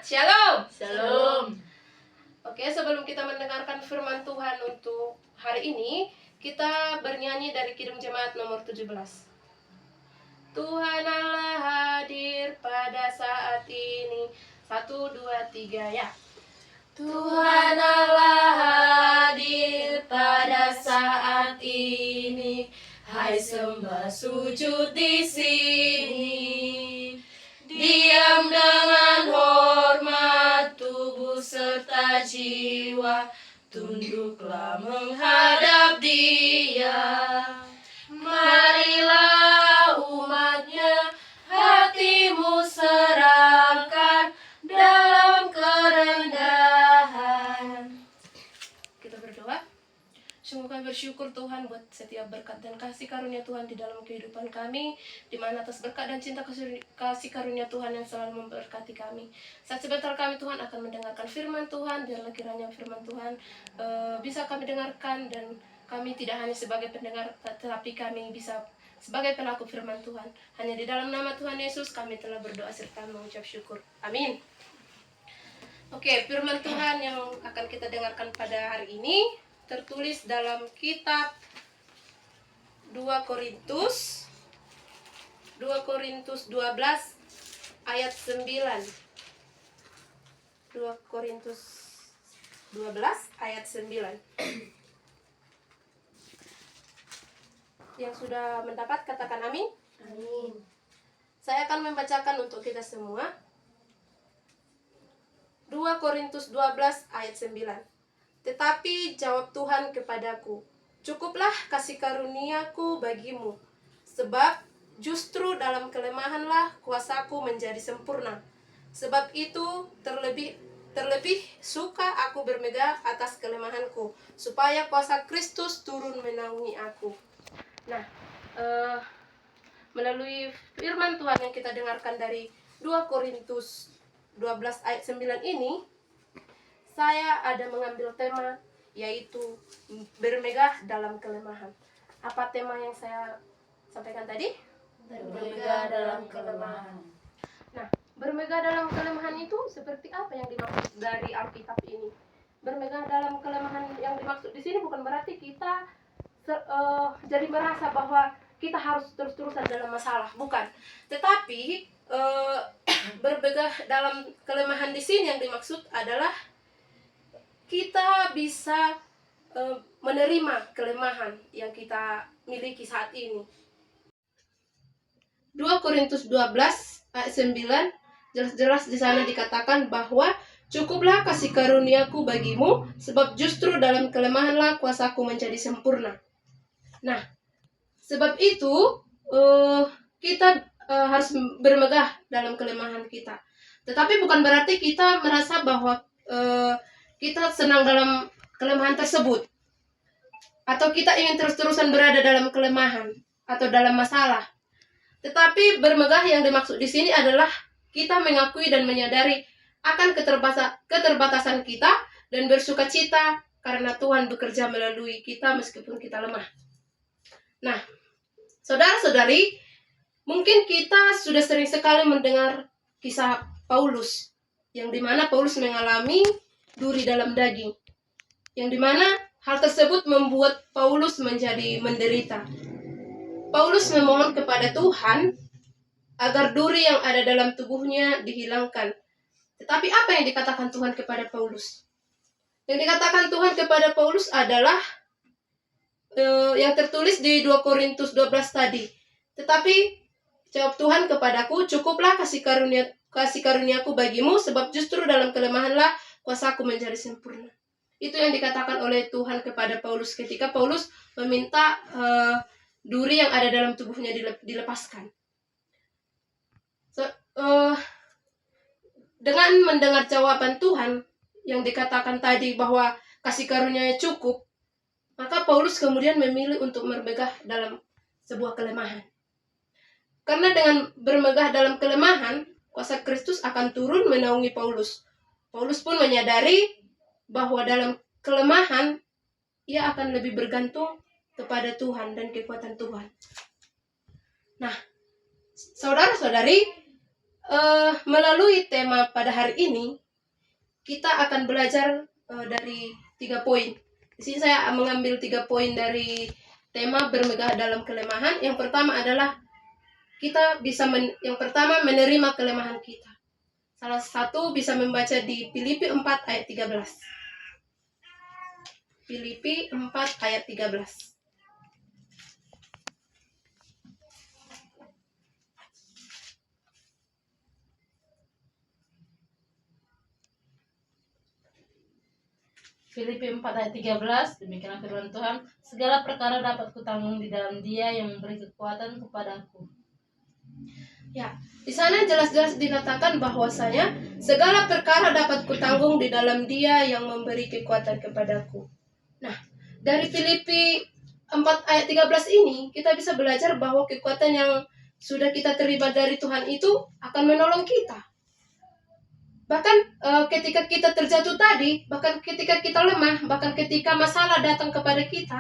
Shalom. Shalom. Oke, sebelum kita mendengarkan firman Tuhan untuk hari ini, kita bernyanyi dari Kidung Jemaat nomor 17. Tuhan Allah hadir pada saat ini. 1, 2, 3 ya. Tuhan Allah hadir pada saat ini. Hai sembah sujud di sini. Diam dengan hormat tubuh serta jiwa. Tunduklah menghadap Dia. Marilah umatnya, hatimu serahkan dalam kerendahan. Kita berdoa. Sungguh kami bersyukur Tuhan buat setiap berkat dan kasih karunia Tuhan di dalam kehidupan kami, di mana atas berkat dan cinta kasih karunia Tuhan yang selalu memberkati kami. Saat sebentar kami Tuhan akan mendengarkan firman Tuhan, biarlah kiranya firman Tuhan bisa kami dengarkan, dan kami tidak hanya sebagai pendengar, tetapi kami bisa sebagai pelaku firman Tuhan. Hanya di dalam nama Tuhan Yesus kami telah berdoa serta mengucap syukur. Amin. Oke, firman Tuhan yang akan kita dengarkan pada hari ini tertulis dalam kitab 2 Korintus 12 ayat 9. 2 Korintus 12 ayat 9. Yang sudah mendapat katakan amin. Amin. Saya akan membacakan untuk kita semua. 2 Korintus 12 ayat 9. Tetapi jawab Tuhan kepadaku, cukuplah kasih karuniaku bagimu, sebab justru dalam kelemahanlah kuasaku menjadi sempurna. Sebab itu terlebih suka aku bermegah atas kelemahanku, supaya kuasa Kristus turun menaungi aku. Nah, melalui firman Tuhan yang kita dengarkan dari 2 Korintus 12 ayat 9 ini, saya ada mengambil tema, yaitu bermegah dalam kelemahan. Apa tema yang saya sampaikan tadi? Bermegah dalam kelemahan. Nah, bermegah dalam kelemahan itu seperti apa yang dimaksud dari Alkitab ini? Bermegah dalam kelemahan yang dimaksud di sini bukan berarti kita jadi merasa bahwa kita harus terus-terusan dalam masalah, bukan. Tetapi bermegah dalam kelemahan di sini yang dimaksud adalah kita bisa menerima kelemahan yang kita miliki saat ini. 2 Korintus 12 ayat 9 jelas-jelas di sana dikatakan bahwa cukuplah kasih karuniaku bagimu, sebab justru dalam kelemahanlah kuasaku menjadi sempurna. Nah, sebab itu kita harus bermegah dalam kelemahan kita. Tetapi bukan berarti kita merasa bahwa kita senang dalam kelemahan tersebut, atau kita ingin terus-terusan berada dalam kelemahan atau dalam masalah. Tetapi bermegah yang dimaksud di sini adalah kita mengakui dan menyadari akan keterbatasan kita dan bersukacita karena Tuhan bekerja melalui kita meskipun kita lemah. Nah, saudara-saudari, mungkin kita sudah sering sekali mendengar kisah Paulus, yang dimana Paulus mengalami duri dalam daging, yang dimana hal tersebut membuat Paulus menjadi menderita. Paulus memohon kepada Tuhan agar duri yang ada dalam tubuhnya dihilangkan. Tetapi apa yang dikatakan Tuhan kepada Paulus? Yang dikatakan Tuhan kepada Paulus adalah yang tertulis di 2 Korintus 12 tadi. Tetapi jawab Tuhan kepadaku, cukuplah kasih karuniaku bagimu, sebab justru dalam kelemahanlah kuasaku menjadi sempurna. Itu yang dikatakan oleh Tuhan kepada Paulus ketika Paulus meminta duri yang ada dalam tubuhnya dilepaskan. Dengan mendengar jawaban Tuhan yang dikatakan tadi bahwa kasih karunia-Nya cukup, maka Paulus kemudian memilih untuk bermegah dalam sebuah kelemahan. Karena dengan bermegah dalam kelemahan, kuasa Kristus akan turun menaungi Paulus. Paulus pun menyadari bahwa dalam kelemahan ia akan lebih bergantung kepada Tuhan dan kekuatan Tuhan. Nah, saudara-saudari, melalui tema pada hari ini, kita akan belajar dari 3 poin. Di sini saya mengambil 3 poin dari tema bermegah dalam kelemahan. Yang pertama adalah kita bisa yang pertama menerima kelemahan kita. Salah satu bisa membaca di Filipi 4 ayat 13. Filipi 4 ayat 13. Filipi 4 ayat 13, demikianlah firman Tuhan, segala perkara dapat kutanggung di dalam Dia yang memberi kekuatan kepadaku. Ya, di sana jelas-jelas dikatakan bahwasanya segala perkara dapat kutanggung di dalam Dia yang memberi kekuatan kepadaku. Nah, dari Filipi 4 ayat 13 ini kita bisa belajar bahwa kekuatan yang sudah kita terima dari Tuhan itu akan menolong kita. Bahkan ketika kita terjatuh tadi, bahkan ketika kita lemah, bahkan ketika masalah datang kepada kita,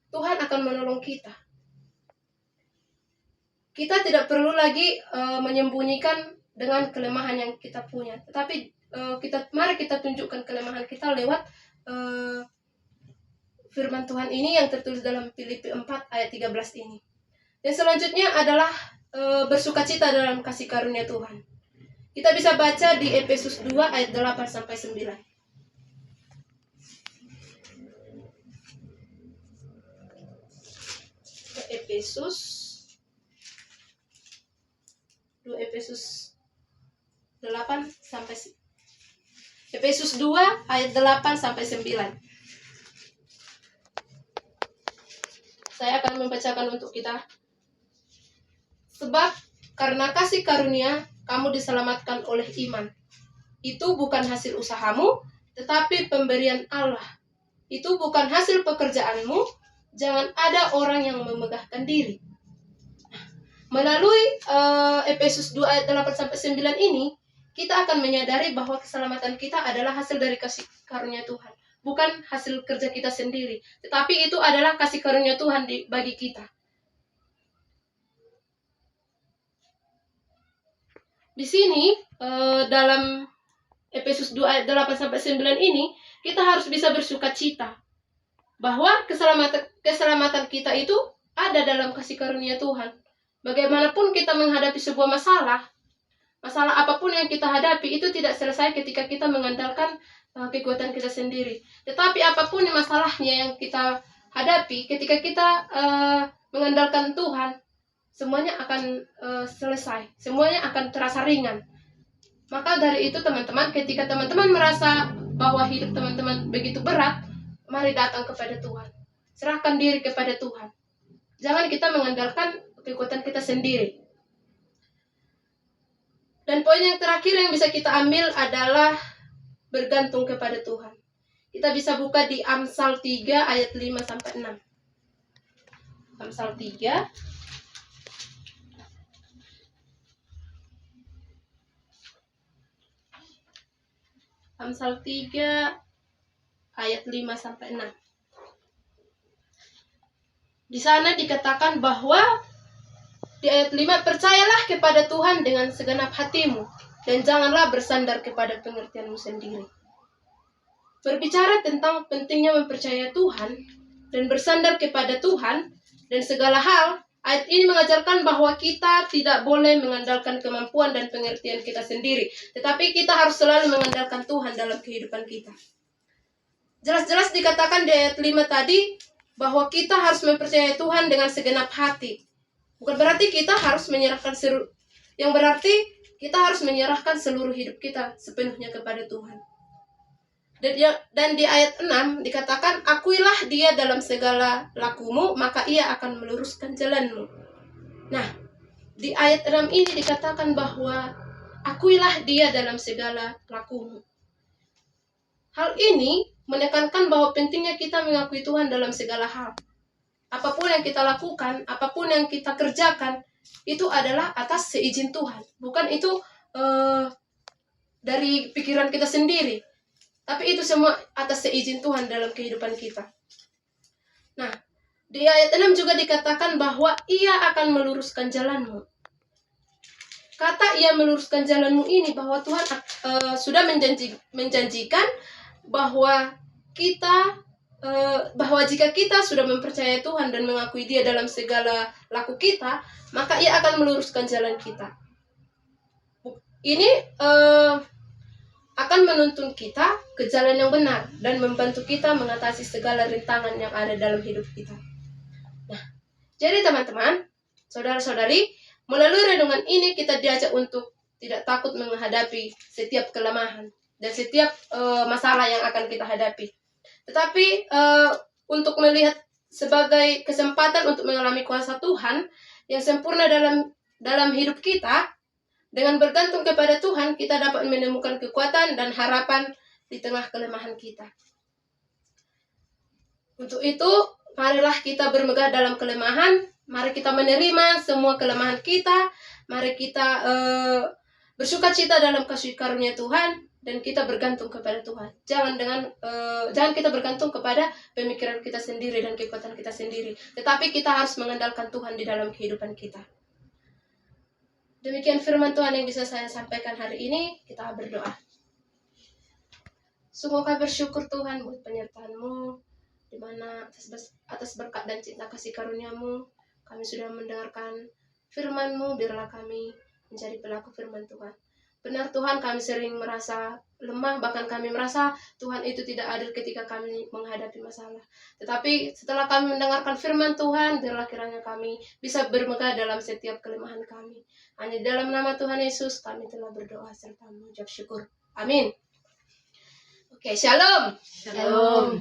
Tuhan akan menolong kita. Kita tidak perlu lagi menyembunyikan dengan kelemahan yang kita punya, tetapi mari kita tunjukkan kelemahan kita lewat firman Tuhan ini yang tertulis dalam Filipi 4 ayat 13 ini. Dan selanjutnya adalah bersukacita dalam kasih karunia Tuhan. Kita bisa baca di Efesus 2 ayat 8 sampai 9. Efesus 2 ayat 8 sampai 9. Saya akan membacakan untuk kita. Sebab karena kasih karunia kamu diselamatkan oleh iman. Itu bukan hasil usahamu, tetapi pemberian Allah. Itu bukan hasil pekerjaanmu. Jangan ada orang yang memegahkan diri. Melalui Efesus 2 ayat 8 sampai 9 ini, kita akan menyadari bahwa keselamatan kita adalah hasil dari kasih karunia Tuhan, bukan hasil kerja kita sendiri, tetapi itu adalah kasih karunia Tuhan bagi kita. Di sini dalam Efesus 2 ayat 8 sampai 9 ini, kita harus bisa bersukacita bahwa keselamatan kita itu ada dalam kasih karunia Tuhan. Bagaimanapun kita menghadapi sebuah masalah apapun yang kita hadapi itu tidak selesai ketika kita mengandalkan kekuatan kita sendiri. Tetapi apapun masalahnya yang kita hadapi, ketika kita mengandalkan Tuhan, semuanya akan selesai, semuanya akan terasa ringan. Maka dari itu teman-teman, ketika teman-teman merasa bahwa hidup teman-teman begitu berat, mari datang kepada Tuhan. Serahkan diri kepada Tuhan. Jangan kita mengandalkan kekuatan kita sendiri. Dan poin yang terakhir yang bisa kita ambil adalah bergantung kepada Tuhan. Kita bisa buka di Amsal 3 ayat 5 sampai 6. Amsal 3 ayat 5 sampai 6. Di sana dikatakan bahwa di ayat 5, percayalah kepada Tuhan dengan segenap hatimu dan janganlah bersandar kepada pengertianmu sendiri. Berbicara tentang pentingnya mempercayai Tuhan dan bersandar kepada Tuhan dan segala hal, ayat ini mengajarkan bahwa kita tidak boleh mengandalkan kemampuan dan pengertian kita sendiri, tetapi kita harus selalu mengandalkan Tuhan dalam kehidupan kita. Jelas-jelas dikatakan di ayat 5 tadi bahwa kita harus mempercayai Tuhan dengan segenap hati. Bukan berarti kita harus menyerahkan seluruh hidup kita sepenuhnya kepada Tuhan. Dan di ayat 6 dikatakan, akuilah Dia dalam segala lakumu, maka Ia akan meluruskan jalanmu. Nah, di ayat 6 ini dikatakan bahwa akuilah Dia dalam segala lakumu. Hal ini menekankan bahwa pentingnya kita mengakui Tuhan dalam segala hal. Apapun yang kita lakukan, apapun yang kita kerjakan, itu adalah atas seizin Tuhan. Bukan itu dari pikiran kita sendiri. Tapi itu semua atas seizin Tuhan dalam kehidupan kita. Nah, di ayat 6 juga dikatakan bahwa Ia akan meluruskan jalanmu. kata ia meluruskan jalanmu ini, bahwa Tuhan sudah menjanjikan bahwa kita bahwa jika kita sudah mempercayai Tuhan dan mengakui Dia dalam segala laku kita, maka Ia akan meluruskan jalan kita. Ini akan menuntun kita ke jalan yang benar dan membantu kita mengatasi segala rintangan yang ada dalam hidup kita. Nah, jadi teman-teman, saudara-saudari, melalui renungan ini kita diajak untuk tidak takut menghadapi setiap kelemahan dan setiap masalah yang akan kita hadapi. Tetapi untuk melihat sebagai kesempatan untuk mengalami kuasa Tuhan yang sempurna dalam hidup kita, dengan bergantung kepada Tuhan, kita dapat menemukan kekuatan dan harapan di tengah kelemahan kita. Untuk itu, marilah kita bermegah dalam kelemahan, mari kita menerima semua kelemahan kita, mari kita bersukacita dalam kasih karunia Tuhan, dan kita bergantung kepada Tuhan. Jangan kita bergantung kepada pemikiran kita sendiri dan kekuatan kita sendiri, tetapi kita harus mengandalkan Tuhan di dalam kehidupan kita. Demikian firman Tuhan yang bisa saya sampaikan hari ini. Kita berdoa. Sungguh kami bersyukur Tuhan buat penyertaan-Mu, di mana atas berkat dan cinta kasih karunia-Mu kami sudah mendengarkan firman-Mu. Biarlah kami menjadi pelaku firman Tuhan. Benar Tuhan, kami sering merasa lemah, bahkan kami merasa Tuhan itu tidak adil ketika kami menghadapi masalah. Tetapi setelah kami mendengarkan firman Tuhan, biarlah kiranya kami bisa bermegah dalam setiap kelemahan kami. Hanya dalam nama Tuhan Yesus kami telah berdoa serta mengucap syukur. Amin. Oke, shalom. Shalom.